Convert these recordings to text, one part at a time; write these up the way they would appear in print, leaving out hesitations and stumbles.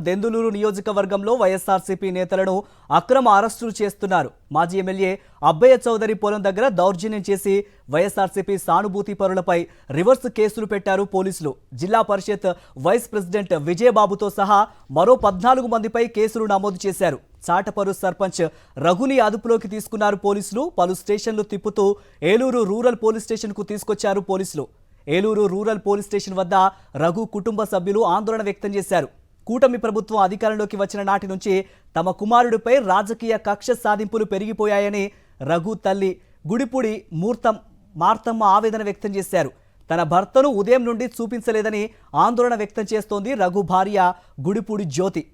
దెందులూరు నియోజకవర్గంలో వైఎస్ఆర్సీపీ నేతలను అక్రమ అరెస్టులు చేస్తున్నారు. మాజీ ఎమ్మెల్యే అబ్బయ్య చౌదరి పొలం దగ్గర దౌర్జన్యం చేసి వైఎస్ఆర్సీపీ సానుభూతి పరులపై రివర్స్ కేసులు పెట్టారు పోలీసులు. జిల్లా పరిషత్ వైస్ ప్రెసిడెంట్ విజయబాబుతో సహా మరో 14 మందిపై కేసులు నమోదు చేశారు. చాటపర్రు సర్పంచ్ రఘుని అదుపులోకి తీసుకున్నారు పోలీసులు. పలు స్టేషన్లు తిప్పుతూ ఏలూరు రూరల్ పోలీస్ స్టేషన్కు తీసుకొచ్చారు పోలీసులు. ఏలూరు రూరల్ పోలీస్ స్టేషన్ వద్ద రఘు కుటుంబ సభ్యులు ఆందోళన వ్యక్తం చేశారు. కూటమి ప్రభుత్వం అధికారంలోకి వచ్చిన నాటి నుంచి తమ కుమారుడిపై రాజకీయ కక్ష సాధింపులు పెరిగిపోయాయని రఘు తల్లి గుడిపూడి మార్తమ్మ ఆవేదన వ్యక్తం చేశారు. తన భర్తను ఉదయం నుండి చూపించలేదని ఆందోళన వ్యక్తం చేస్తోంది రఘు భార్య గుడిపూడి జ్యోతి.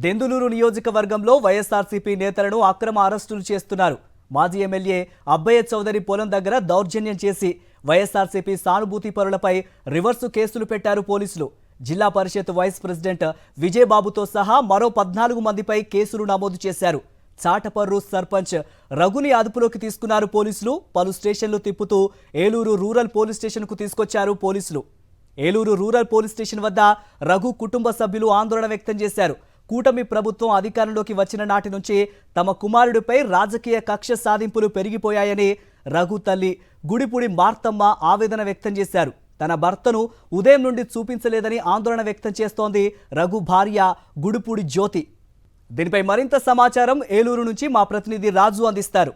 దెందులూరు నియోజకవర్గంలో వైఎస్ఆర్సీపీ నేతలను అక్రమ అరెస్టులు చేస్తున్నారు. మాజీ ఎమ్మెల్యే అబ్బయ్య చౌదరి పొలం దగ్గర దౌర్జన్యం చేసి వైఎస్ఆర్సీపీ సానుభూతి పరులపై రివర్సు కేసులు పెట్టారు పోలీసులు. జిల్లా పరిషత్ వైస్ ప్రెసిడెంట్ విజయబాబుతో సహా మరో 14 మందిపై కేసులు నమోదు చేశారు. చాటపర్రు సర్పంచ్ రఘుని అదుపులోకి తీసుకున్నారు పోలీసులు. పలు స్టేషన్లు తిప్పుతూ ఏలూరు రూరల్ పోలీస్ స్టేషన్కు తీసుకొచ్చారు పోలీసులు. ఏలూరు రూరల్ పోలీస్ స్టేషన్ వద్ద రఘు కుటుంబ సభ్యులు ఆందోళన వ్యక్తం చేశారు. కూటమి ప్రభుత్వం అధికారంలోకి వచ్చిన నాటి నుంచి తమ కుమారుడిపై రాజకీయ కక్ష సాధింపులు పెరిగిపోయాయని రఘు తల్లి గుడిపూడి మార్తమ్మ ఆవేదన వ్యక్తం చేశారు. తన భర్తను ఉదయం నుండి చూపించలేదని ఆందోళన వ్యక్తం చేస్తోంది రఘు భార్య గుడిపూడి జ్యోతి. దీనిపై మరింత సమాచారం ఏలూరు నుంచి మా ప్రతినిధి రాజు అందిస్తారు.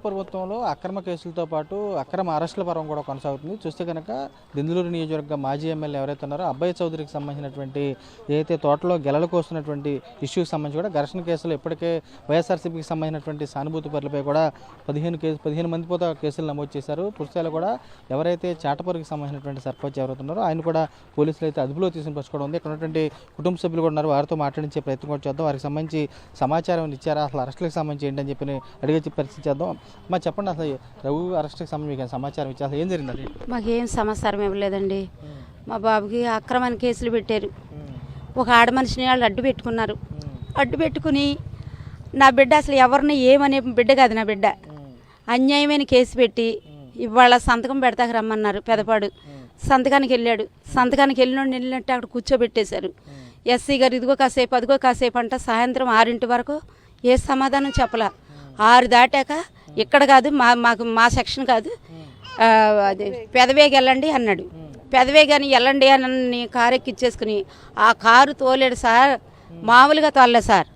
ప్రభుత్వంలో అక్రమ కేసులతో పాటు అక్రమ అరెస్టుల పర్వం కూడా కొనసాగుతుంది. చూస్తే కనుక దెందులూరు నియోజకవర్గ మాజీ ఎమ్మెల్యే ఎవరైతే ఉన్నారో అబ్బయ్య చౌదరికి సంబంధించినటువంటి ఏదైతే తోటలో గెలలు కోస్తున్నటువంటి ఇష్యూకి సంబంధించి కూడా ఘర్షణ కేసులు ఇప్పటికే వైఎస్ఆర్సీపీకి సంబంధించినటువంటి సానుభూతి పరులపై కూడా 15 మందితో కేసులు నమోదు చేశారు. పురుషాలు కూడా ఎవరైతే చాటపర్రుకి సంబంధించినటువంటి సర్పంచ్ ఎవరైతే ఉన్నారో ఆయన కూడా పోలీసులు అయితే అదుపులో తీసుకుని పచ్చుకోవడం ఉంది. ఇక్కడ ఉన్నటువంటి కుటుంబ సభ్యులు కూడా ఉన్నారు, వారితో మాట్లాడించే ప్రయత్నం కూడా చేద్దాం. వారికి సంబంధించి సమాచారం ఇచ్చారా, అసలు అరెస్టులకు సంబంధించి ఏంటని చెప్పి అడిగే పరిస్థితి చేద్దాం. మా చెప్పండి, అసలు రఘు అరెస్ట్కి సంబంధించి సమాచారం ఇచ్చి అసలు ఏం జరిగింది? మాకేం సమాచారం ఇవ్వలేదండి. మా బాబుకి అక్రమైన కేసులు పెట్టారు. ఒక ఆడ మనిషిని వాళ్ళు అడ్డు పెట్టుకున్నారు. అడ్డు పెట్టుకుని నా బిడ్డ అసలు ఎవరిని ఏమనే బిడ్డ కాదు, నా బిడ్డ అన్యాయమైన కేసు పెట్టి ఇవాళ సంతకం పెడతాక రమ్మన్నారు. పెదపాడు సంతకానికి వెళ్ళాడు. సంతకానికి వెళ్ళినట్టు అక్కడ కూర్చోబెట్టేశారు. ఎస్సీ గారు ఇదిగో కాసేపు అదిగో కాసేపు అంట సాయంత్రం 6 వరకు ఏ సమాధానం చెప్పలా. 6 దాటాక ఇక్కడ కాదు, మా సెక్షన్ కాదు, అది పెదవేగి వెళ్ళండి అన్నాడు. పెదవేగాని వెళ్ళండి అని కారు ఎక్కిచ్చేసుకుని ఆ కారు తోలేడు సార్, మామూలుగా తోలలేదు సార్.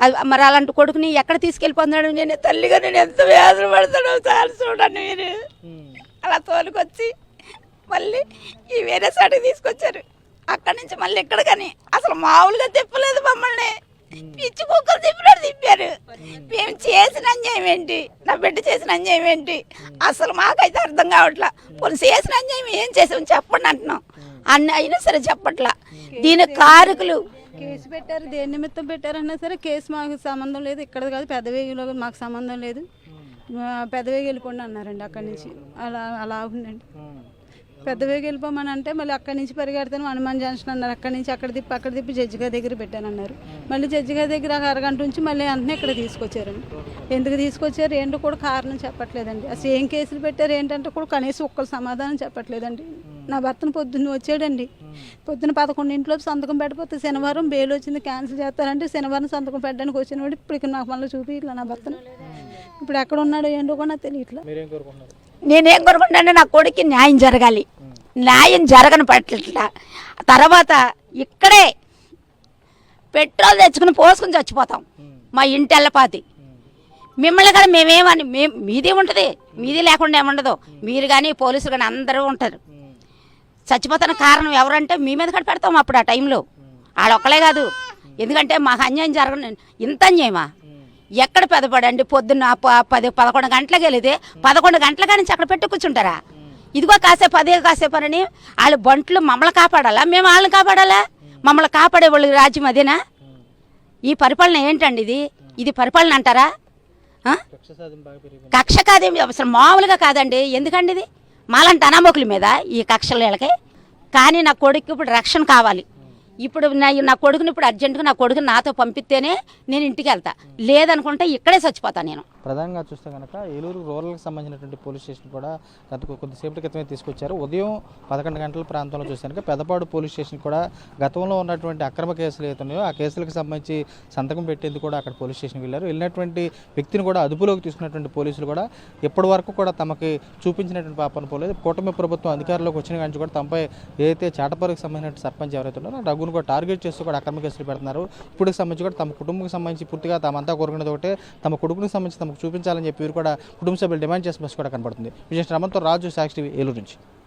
అది మరి అలాంటి కొడుకుని ఎక్కడ తీసుకెళ్ళిపోతున్నాడు? నేను తల్లిగా నేను ఎంత వేదన పడతాడో సార్ చూడండి మీరు. అలా తోలుకొచ్చి మళ్ళీ ఈ వేరే సాటికి తీసుకొచ్చారు. అక్కడి నుంచి మళ్ళీ ఇక్కడ కానీ అసలు మామూలుగా తిప్పలేదు మమ్మల్ని. పిచ్చి కుక్కలు తిప్పారు. మేము చేసిన అన్యాయం ఏంటి, నా బిడ్డ చేసిన అన్యాయం ఏంటి అసలు మాకైతే అర్థం కావట్లా. కొన్ని చేసిన అన్యాయం ఏం చేసామని చెప్పండి అంటున్నాం. అన్ని అయినా సరే చెప్పట్లా. దీని కారకులు కేసు పెట్టారు, దేని నిమిత్తం పెట్టారన్నా సరే కేసు మాకు సంబంధం లేదు, ఇక్కడ కాదు పెదవేగిలో మాకు సంబంధం లేదు, పెదవేగి వెళ్ళిపోండి అన్నారండి. అక్కడి నుంచి అలా ఉందండి. పెద్దవేగి వెళ్ళిపోమని అంటే మళ్ళీ అక్కడి నుంచి పరిగెడతాను హనుమాన్ జంక్షన్ అన్నారు. అక్కడి నుంచి అక్కడ తిప్పి జడ్జి గారి దగ్గర పెట్టానన్నారు. మళ్ళీ జడ్జి గారి దగ్గర 1 అరగంట నుంచి మళ్ళీ వెంటనే ఇక్కడ తీసుకొచ్చారండి. ఎందుకు తీసుకొచ్చారు ఏంటో కూడా కారణం చెప్పట్లేదండి. అసలు ఏం కేసులు పెట్టారు ఏంటంటే కూడా కనీసం ఒక్కరు సమాధానం చెప్పట్లేదండి. నా భర్తను పొద్దున్న వచ్చాడండి. పొద్దున్న 11 సంతకం పెట్టకపోతే శనివారం బెయిల్ వచ్చింది క్యాన్సిల్ చేస్తారంటే శనివారం సంతకం పెట్టడానికి వచ్చినవాడు ఇప్పుడు నాకు మళ్ళీ చూపించట్లా నా భర్తను. ఇప్పుడు ఎక్కడ ఉన్నాడో ఏంటో కూడా నాకు తెలియట్లా. నేనేం కోరుకుంటానంటే నా కొడుక్కి న్యాయం జరగాలి. న్యాయం జరగని పట్ల తర్వాత ఇక్కడే పెట్రోల్ తెచ్చుకుని పోసుకుని చచ్చిపోతాం. మా ఇంటి ఎల్లపాతి మిమ్మల్ని కానీ మేమేమని మీది ఉంటుంది, మీది లేకుండా ఏముండదు. మీరు కానీ పోలీసులు కానీ అందరూ ఉంటారు. చచ్చిపోతానికి కారణం ఎవరంటే మీ మీద కట్టి పెడతాం అప్పుడు ఆ టైంలో. వాళ్ళొక్కలే కాదు, ఎందుకంటే మాకు అన్యాయం జరగని ఇంత అన్యాయమా ఎక్కడ పెదపడండి. పొద్దున్న 11 గంటలకు వెళితే 11 గంటల నుంచి అక్కడ పెట్టి కూర్చుంటారా? ఇదిగో కాసేపు అదే కాసేపు అని వాళ్ళు బంట్లు మమ్మల్ని కాపాడాలా, మేము వాళ్ళని కాపాడాలా? మమ్మల్ని కాపాడే వాళ్ళు రాజ్యం అదేనా? ఈ పరిపాలన ఏంటండి? ఇది పరిపాలన అంటారా? కక్ష కాదేమి, అసలు మామూలుగా కాదండి. ఎందుకండి ఇది మాలాంటి అనామకుల మీద ఈ కక్షల వీళ్ళకి. కానీ నా కొడుకు ఇప్పుడు రక్షణ కావాలి. ఇప్పుడు నా కొడుకుని ఇప్పుడు అర్జెంటుగా నా కొడుకుని నాతో పంపిస్తేనే నేను ఇంటికి వెళ్తా, లేదనుకుంటే ఇక్కడే చచ్చిపోతాను నేను. ప్రధానంగా చూస్తే కనుక ఏలూరు రూరల్కి సంబంధించినటువంటి పోలీస్ స్టేషన్ కూడా గత కొద్దిసేపటి క్రితమే తీసుకొచ్చారు. ఉదయం 11 గంటల ప్రాంతంలో చూస్తే కనుక పెద్దపాడు పోలీస్ స్టేషన్ కూడా గతంలో ఉన్నటువంటి అక్రమ కేసులు ఏతున్నాయో ఆ కేసులకు సంబంధించి సంతకం పెట్టేందుకు కూడా అక్కడ పోలీస్ స్టేషన్కి వెళ్ళారు. వెళ్ళినటువంటి వ్యక్తిని కూడా అదుపులోకి తీసుకున్నటువంటి పోలీసులు కూడా ఇప్పటి వరకు కూడా తమకి చూపించినటువంటి పాపను పోలేదు. కూటమి ప్రభుత్వం అధికారంలోకి వచ్చిన కానీ కూడా తమపై ఏదైతే చాటపరుకు సంబంధించిన సర్పంచ్ ఎవరైతే ఉన్నారో రఘును కూడా టార్గెట్ చేస్తూ కూడా అక్రమ కేసులు పెడుతున్నారు. ఇప్పుడు సంబంధించి కూడా తమ కుటుంబానికి సంబంధించి పూర్తిగా తామంతా కోరుకునేది ఒకటే, తమ కొడుకునికి సంబంధించి తమకు చూపించాలని చెప్పి వీరు కూడా కుటుంబ సభ్యులు డిమాండ్ చేసిన బస్సు కూడా కనబడుతుంది. విజయ్ రమణతో రాజు, సాక్షి టీవీ, ఏలూరు నుంచి.